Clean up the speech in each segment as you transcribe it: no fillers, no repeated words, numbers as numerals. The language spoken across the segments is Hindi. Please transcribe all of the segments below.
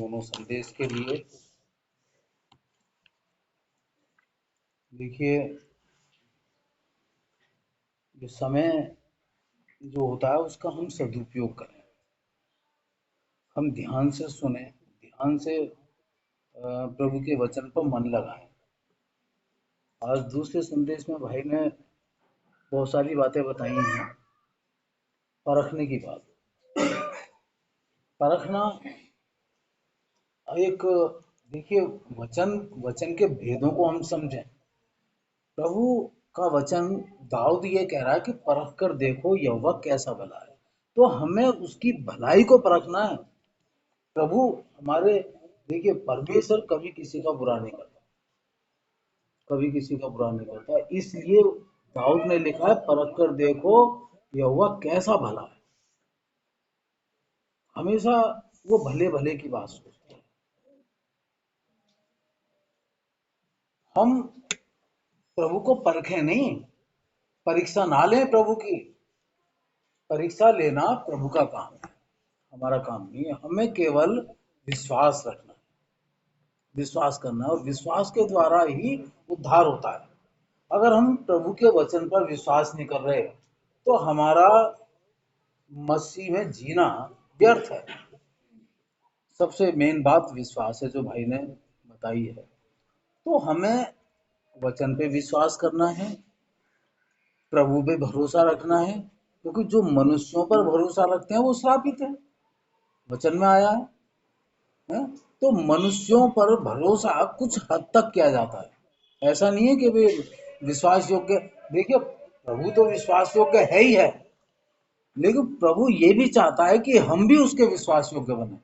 दोनों संदेश के लिए। देखिए, जो समय जो होता है उसका हम सदुपयोग करें, हम ध्यान से सुने, ध्यान से प्रभु के वचन पर मन लगाएं। आज दूसरे संदेश में भाई ने बहुत सारी बातें बताई हैं। परखने की बात, परखना एक, देखिए, वचन वचन के भेदों को हम समझें। प्रभु का वचन, दाऊद ये कह रहा है कि परख कर देखो यहोवा कैसा भला है। तो हमें उसकी भलाई को परखना है। प्रभु हमारे, देखिए, परमेश्वर कभी किसी का बुरा नहीं करता, कभी किसी का बुरा नहीं करता। इसलिए दाऊद ने लिखा है, परख कर देखो यहोवा कैसा भला है। हमेशा वो भले भले की बात सोचते हैं। हम प्रभु को परखें नहीं, परीक्षा ना लें प्रभु की। परीक्षा लेना प्रभु का काम है, हमारा काम नहीं है। हमें केवल विश्वास रखना है, विश्वास करना है, और विश्वास के द्वारा ही उद्धार होता है। अगर हम प्रभु के वचन पर विश्वास नहीं कर रहे तो हमारा मसीह में जीना व्यर्थ है। सबसे मेन बात विश्वास है जो भाई ने बताई है। तो हमें वचन पे विश्वास करना है, प्रभु पे भरोसा रखना है, क्योंकि जो मनुष्यों पर भरोसा रखते हैं वो श्रापित है, वचन में आया है? तो मनुष्यों पर भरोसा कुछ हद तक किया जाता है। ऐसा नहीं है कि वे विश्वास योग्य, देखिए, प्रभु तो विश्वास योग्य है ही है, लेकिन प्रभु ये भी चाहता है कि हम भी उसके विश्वास योग्य बने।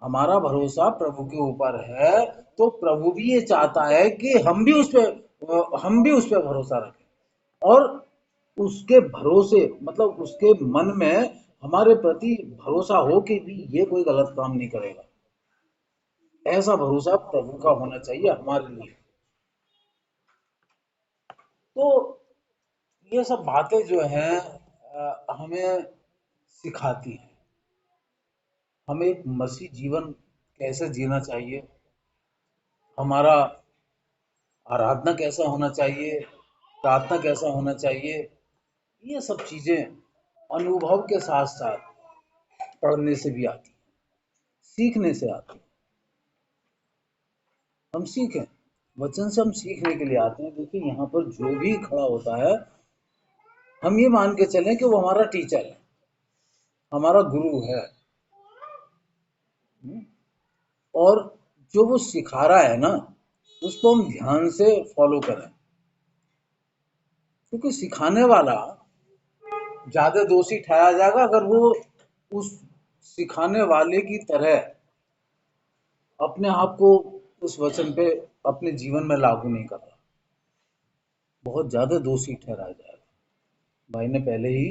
हमारा भरोसा प्रभु के ऊपर है, तो प्रभु भी ये चाहता है कि हम भी उस पे भरोसा रखें, और उसके भरोसे, मतलब उसके मन में हमारे प्रति भरोसा हो कि भी ये कोई गलत काम नहीं करेगा। ऐसा भरोसा प्रभु का होना चाहिए हमारे लिए। तो ये सब बातें जो हैं हमें सिखाती हैं हमें एक मसीह जीवन कैसे जीना चाहिए, हमारा आराधना कैसा होना चाहिए, प्रार्थना कैसा होना चाहिए। ये सब चीजें अनुभव के साथ साथ पढ़ने से भी आती हैं, सीखने से आती हैं। हम सीखें, वचन से हम सीखने के लिए आते हैं। देखिए, यहाँ पर जो भी खड़ा होता है, हम ये मान के चलें कि वो हमारा टीचर है, हमारा गुरु है। और जो वो सिखा रहा है ना, उसको हम ध्यान से फॉलो करें, क्योंकि सिखाने वाला ज्यादा दोषी ठहराया जाएगा अगर वो उस सिखाने वाले की तरह अपने आप को उस वचन पे अपने जीवन में लागू नहीं कर रहा, बहुत ज्यादा दोषी ठहराया जाएगा। भाई ने पहले ही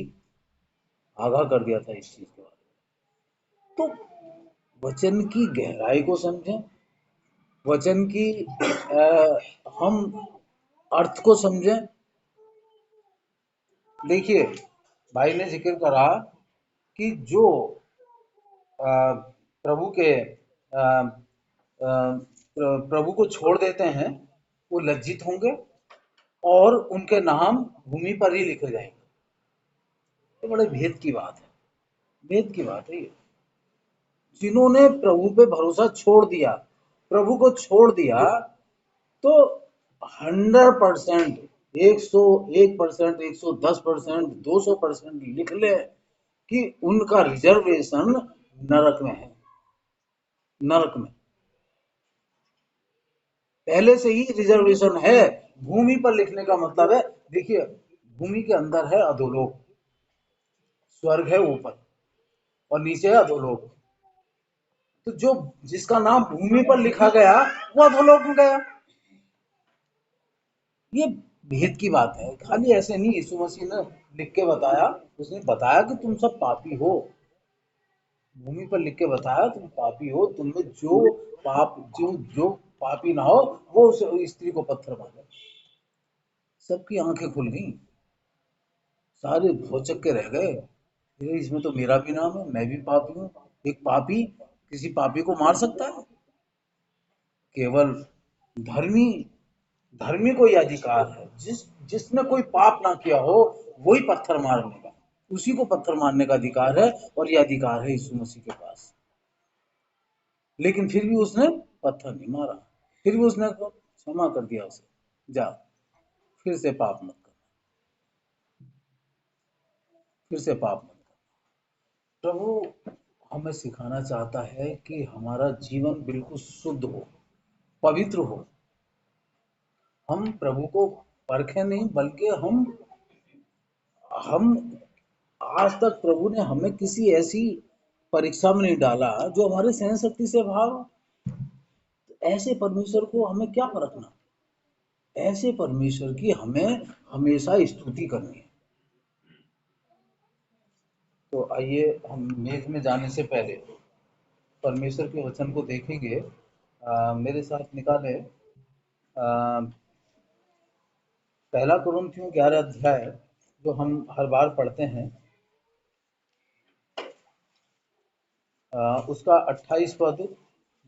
आगाह कर दिया था इस चीज के बारे में। तो वचन की गहराई को समझें, वचन की हम अर्थ को समझें। देखिए, भाई ने जिक्र करा कि जो प्रभु के प्रभु को छोड़ देते हैं वो लज्जित होंगे और उनके नाम भूमि पर ही लिखे जाएंगे। ये बड़े भेद की बात है, भेद की बात है ये। जिन्होंने प्रभु पे भरोसा छोड़ दिया, प्रभु को छोड़ दिया, तो 100%, 101%, 110%, 200% लिख ले कि उनका रिजर्वेशन नरक में है, नरक में पहले से ही रिजर्वेशन है। भूमि पर लिखने का मतलब है, देखिए, भूमि के अंदर है अधोलोक, स्वर्ग है ऊपर, और नीचे है अधोलोक। तो जो जिसका नाम भूमि पर लिखा गया वो अधोलोक में गया। ये भेद की बात है, खाली ऐसे नहीं यीशु मसीह ने लिख के बताया। उसने बताया कि तुम सब पापी हो, भूमि पर लिख के बताया तुम पापी हो, तुमने जो पापी ना हो वो उस स्त्री को पत्थर मारे। सबकी आंखें खुल गई, सारे भौचक्के रह गए। अरे इसमें तो मेरा भी नाम है, मैं भी पापी हूँ। एक पापी किसी पापी को मार सकता है? केवल धर्मी धर्मी को ये अधिकार है, जिसने कोई पाप ना किया हो वही पत्थर मारने का, उसी को पत्थर मारने का अधिकार है। और ये अधिकार है यीशु मसीह के पास। लेकिन फिर भी उसने पत्थर नहीं मारा, फिर भी उसने क्षमा कर दिया उसे, जा फिर से पाप मत कर, फिर से पाप मत कर। प्रभु हमें सिखाना चाहता है कि हमारा जीवन बिल्कुल शुद्ध हो, पवित्र हो। हम प्रभु को परखें नहीं, बल्कि हम आज तक प्रभु ने हमें किसी ऐसी परीक्षा में नहीं डाला जो हमारे सहन शक्ति से बाहर हो। ऐसे परमेश्वर को हमें क्या परखना? ऐसे परमेश्वर की हमें हमेशा स्तुति करनी है। तो आइए हम मेज में जाने से पहले परमेश्वर के वचन को देखेंगे। मेरे साथ निकाले पहला कुरिन्थियों 11 अध्याय, जो हम हर बार पढ़ते हैं, उसका 28 पद,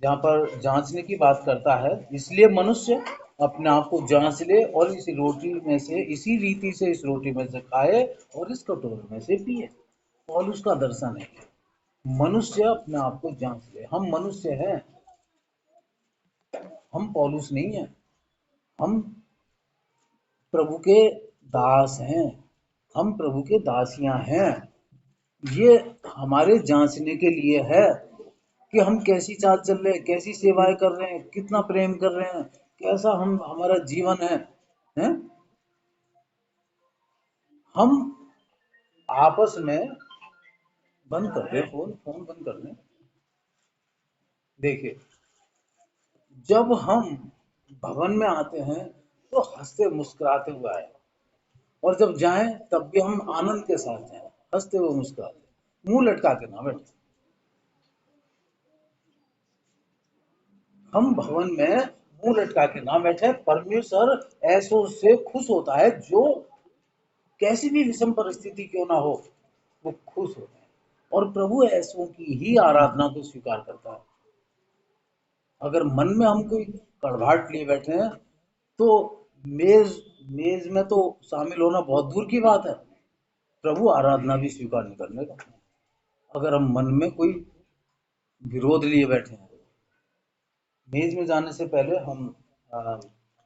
जहाँ पर जांचने की बात करता है। इसलिए मनुष्य अपने आप को जांच ले और इस रोटी में से इसी रीति से इस रोटी में से खाए और इस कटोरे में से पिए। पौलुस का दर्शन है, मनुष्य अपने आप को जांच ले। हम मनुष्य हैं, हम पौलुस नहीं है। हम प्रभु के दास हैं, हम प्रभु के दासियां हैं। ये हमारे जांचने के लिए है कि हम कैसी चाल चल रहे हैं, कैसी सेवाएं कर रहे हैं, कितना प्रेम कर रहे हैं, कैसा हम हमारा जीवन है? हम आपस में बंद कर दे, फोन फोन बंद कर दें। देखिए, जब हम भवन में आते हैं तो हंसते मुस्कुराते हुए आए, और जब जाएं तब भी हम आनंद के साथ जाएं, हंसते हुए मुस्कुराते, मुंह लटका के ना बैठे। हम भवन में मुंह लटका के ना बैठे। परमेश्वर ऐसों से खुश होता है जो कैसी भी विषम परिस्थिति क्यों ना हो, वो खुश होता है। और प्रभु ऐसों की ही आराधना को स्वीकार करता है। अगर मन में हम कोई कड़वाहट लिए बैठे हैं तो मेज मेज में तो शामिल होना बहुत दूर की बात है, प्रभु आराधना भी स्वीकार नहीं करने का। अगर हम मन में कोई विरोध लिए बैठे हैं। मेज में जाने से पहले हम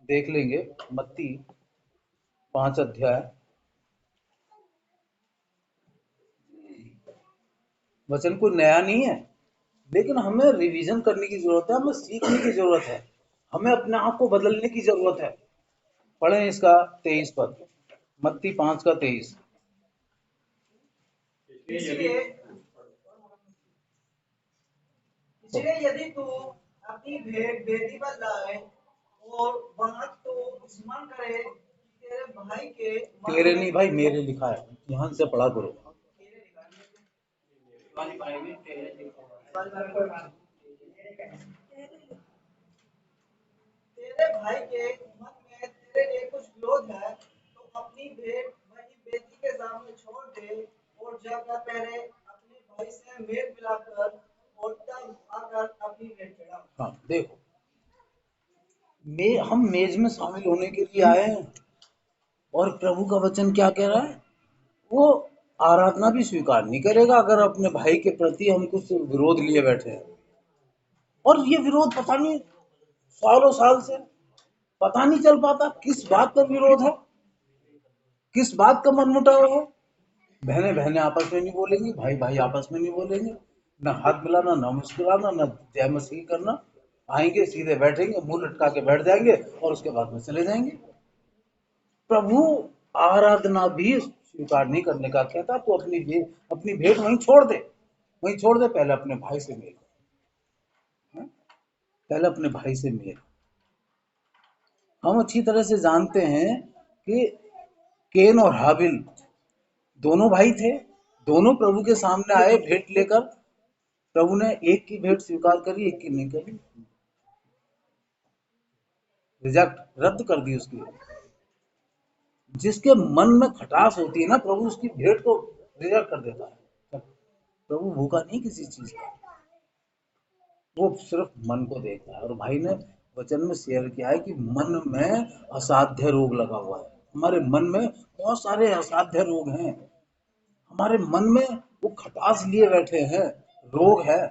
देख लेंगे मत्ती 5 अध्याय, वचन कोई नया नहीं है, लेकिन हमें रिवीजन करने की जरूरत है, हमें सीखने की जरूरत है, हमें अपने आप को बदलने की जरूरत है। पढ़ें इसका 23 पद, मत्ती 5 का 23। इसलिए इसलिए यदि तू अपनी भेंट वेदी पर लाए और वहां तो स्मरण करे कि तेरे भाई के तेरे नहीं भाई, मेरे लिखा है, ध्यान से पढ़ा करो। तेरे भाई के मन में तेरे लिए कुछ विरोध है तो अपनी भेंट वही वेदी के सामने छोड़ दे और जाकर पहले अपने भाई से मेल मिलाकर और तब आकर अपनी भेंट चढ़ा। हाँ देखो, हम मेज में शामिल होने के लिए आए हैं, और प्रभु का वचन क्या कह रहा है? वो आराधना भी स्वीकार नहीं करेगा अगर अपने भाई के प्रति हम कुछ विरोध लिए बैठे हैं। और ये विरोध पता नहीं सालों साल से पता नहीं चल पाता किस बात पर विरोध है, किस बात का मनमुटाव है। बहनें बहनें आपस में नहीं बोलेंगी, भाई भाई आपस में नहीं बोलेंगे, ना हाथ मिलाना, ना मुस्कुराना, ना जय मसीह करना। आएंगे सीधे बैठेंगे, मुंह लटका के बैठ जाएंगे और उसके बाद में चले जाएंगे। प्रभु आराधना भी स्वीकार नहीं करने का कहता, तो अपनी भेंट वहीं छोड़ दे, वहीं छोड़ दे। पहले अपने भाई से मिल, पहले अपने भाई से मिल। हम अच्छी तरह से जानते हैं कि केन और हाबिल दोनों भाई थे, दोनों प्रभु के सामने आए भेंट लेकर। प्रभु ने एक की भेंट स्वीकार करी, एक की नहीं करी, रिजेक्ट, रद्द कर दी उसकी। जिसके मन में खटास होती है ना, प्रभु उसकी भेंट को रिजेक्ट कर देता है। प्रभु भूखा नहीं किसी चीज का, वो सिर्फ मन को देखता है। और भाई ने वचन में शेयर किया है कि मन में असाध्य रोग लगा हुआ है। हमारे मन में बहुत सारे असाध्य रोग हैं। हमारे मन में वो खटास लिए बैठे हैं, रोग है।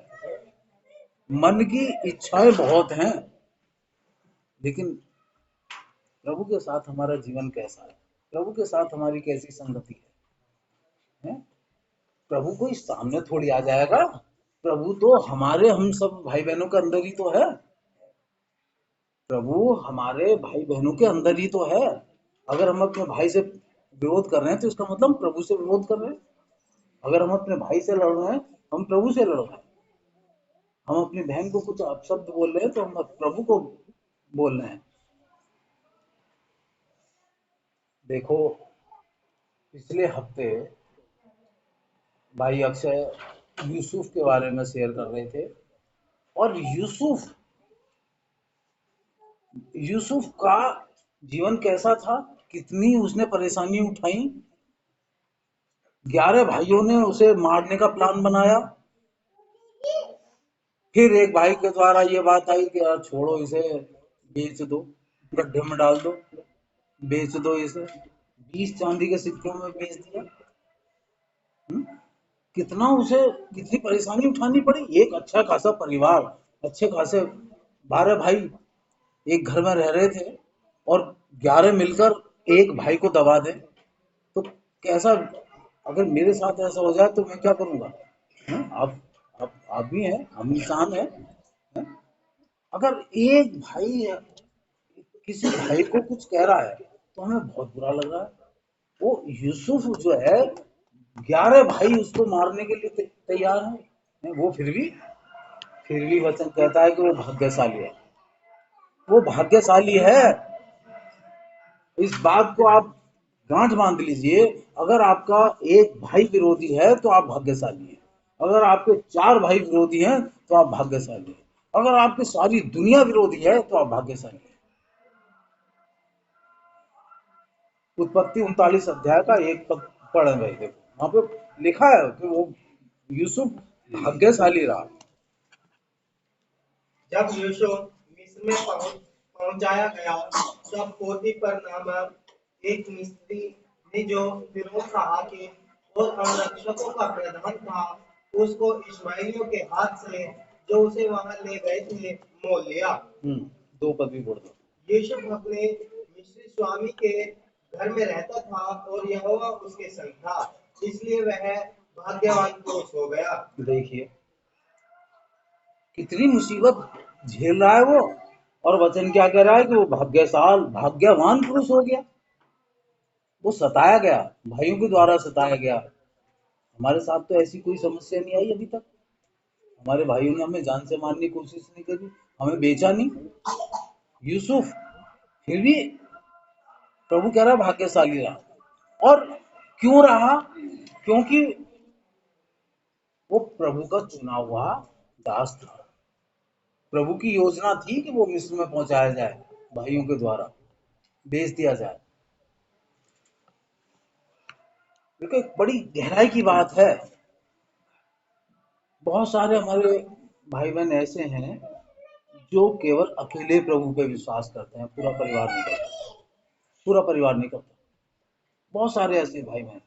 मन की इच्छाएं बहुत हैं, लेकिन प्रभु के साथ हमारा जीवन कैसा है, प्रभु के साथ हमारी कैसी संगति है? प्रभु कोई सामने थोड़ी आ जाएगा। प्रभु तो हमारे, हम सब भाई बहनों के अंदर ही तो है। प्रभु हमारे भाई बहनों के अंदर ही तो है। अगर हम अपने भाई से विरोध कर रहे हैं तो इसका मतलब हम प्रभु से विरोध कर रहे हैं। अगर हम अपने भाई से लड़ रहे हैं, हम प्रभु से लड़ रहे हैं। हम अपनी बहन को कुछ अपशब्द बोल रहे हैं तो हम प्रभु को बोल रहे हैं। देखो, पिछले हफ्ते भाई अक्षय यूसुफ के बारे में शेयर कर रहे थे, और यूसुफ यूसुफ का जीवन कैसा था, कितनी उसने परेशानी उठाई। 11 भाइयों ने उसे मारने का प्लान बनाया। फिर एक भाई के द्वारा ये बात आई कि यार छोड़ो इसे, बेच दो, गड्ढे में डाल दो, बेच दो इसे। 20 चांदी के सिक्कों में बेच दिया। हम्म? कितना उसे, कितनी परेशानी उठानी पड़ी। एक अच्छा खासा परिवार, अच्छे खासे 12 भाई एक घर में रह रहे थे, और 11 मिलकर एक भाई को दबा दें, तो कैसा। अगर मेरे साथ ऐसा हो जाए तो मैं क्या करूंगा? आप भी हैं, हम इंसान हैं। अगर एक भाई किसी भाई को कुछ कह रहा है तो हमें बहुत बुरा लग रहा है। वो यूसुफ जो है, 11 भाई उसको मारने के लिए तैयार हैं, वो फिर भी वचन कहता है कि वो भाग्यशाली है। वो भाग्यशाली है। इस बात को आप गांठ बांध लीजिए। अगर आपका एक भाई विरोधी है तो आप भाग्यशाली हैं। अगर आपके 4 भाई विरोधी हैं तो आप भाग्यशाली हैं। अगर आपकी सारी दुनिया विरोधी है तो आप भाग्यशाली हैं। उत्पत्ति 39 अध्याय का एक पद पढ़े भाई, देखो वहां पे लिखा है कि वो यूसुफ भाग्यशाली रहा। जब यूसुफ मिस्र में पहुंचाया गया, तब पोतीफर नामक एक मिस्री ने, जो फिरौन का हाकिम और अंगरक्षकों का प्रधान था, उसको इश्माएलियों के हाथ से, जो उसे वहां ले गए थे, मोल लिया। 2 पद भी पढ़ दो। यूसुफ अपने मिस्री स्वामी के घर में रहता था और यहोवा उसके संग था, इसलिए वह भाग्यवान पुरुष हो गया। देखिए कितनी मुसीबत झेल रहा है वो, और वचन क्या कह रहा है कि वो भाग्यवान पुरुष हो गया। वो सताया गया, भाइयों के द्वारा सताया गया। हमारे साथ तो ऐसी कोई समस्या नहीं आई अभी तक। हमारे भाइयों ने हमें जान से मारने की कोशिश नहीं करी, हमें बेचा नहीं। यूसुफ फिर भी प्रभु कह रहा भाग्यशाली रहा। और क्यों रहा? क्योंकि वो प्रभु का चुना हुआ दास था। प्रभु की योजना थी कि वो मिस्र में पहुंचाया जाए, भाइयों के द्वारा बेच दिया जाए। देखो एक बड़ी गहराई की बात है। बहुत सारे हमारे भाई बहन ऐसे हैं जो केवल अकेले प्रभु पे विश्वास करते हैं, पूरा परिवार नहीं करता। पूरा परिवार नहीं करता। बहुत सारे ऐसे भाई बहन,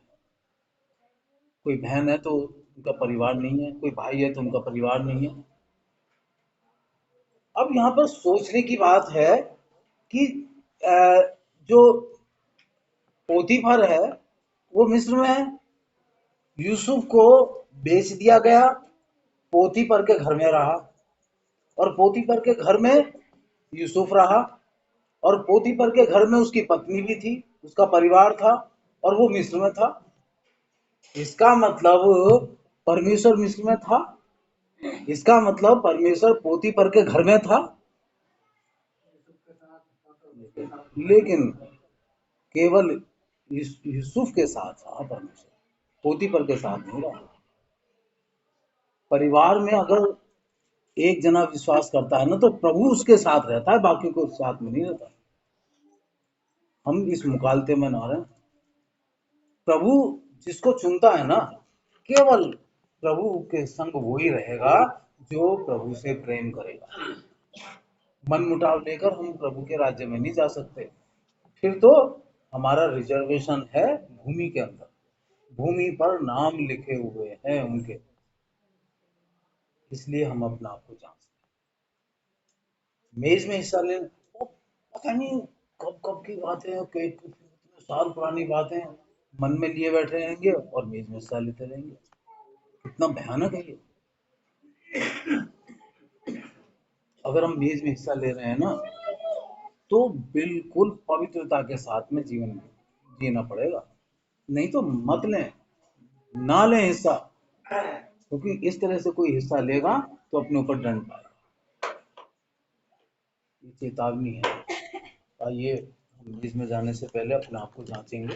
कोई बहन है तो उनका परिवार नहीं है, कोई भाई है तो उनका परिवार नहीं है। अब यहाँ पर सोचने की बात है कि जो पोतीफर है वो मिस्र में है, यूसुफ को बेच दिया गया, पोतीफर के घर में रहा, और पोतीफर के घर में यूसुफ रहा, और पोतीफर के घर में उसकी पत्नी भी थी, उसका परिवार था, और वो मिस्र में था। इसका मतलब परमेश्वर मिस्र में था। इसका मतलब परमेश्वर पोतीफर के घर में था। लेकिन केवल यूसुफ के साथ रहा परमेश्वर, पोतीफर के साथ नहीं रहा। परिवार में अगर एक जना विश्वास करता है ना तो प्रभु उसके साथ रहता है, बाकी को साथ में नहीं रहता। हम इस मुकालते में ना रहे। प्रभु जिसको चुनता है ना, केवल प्रभु के संग वही रहेगा जो प्रभु से प्रेम करेगा। मन मुटाव लेकर हम प्रभु के राज्य में नहीं जा सकते। फिर तो हमारा रिजर्वेशन है भूमि के अंदर, भूमि पर नाम लिखे हुए हैं उनके, इसलिए हम अपना आप को जांचते हैं। मेज में हिस्सा लेना, वो पता नहीं कब कब की बातें हैं, कितने साल पुरानी बातें हैं, मन में लिए बैठे रहेंगे और मेज में हिस्सा लेते रहेंगे। कितना भयानक है ये। अगर हम मेज में हिस्सा ले रहे हैं ना, तो बिल्कुल पवित्रता के साथ में जीवन जीना पड़ेगा, नहीं तो मत लें, ना लें हिस्सा, क्योंकि इस तरह से कोई हिस्सा लेगा तो अपने ऊपर दंड पाएगा। ये चेतावनी है। आइए हम इसमें जाने से पहले अपने आप को जांचेंगे।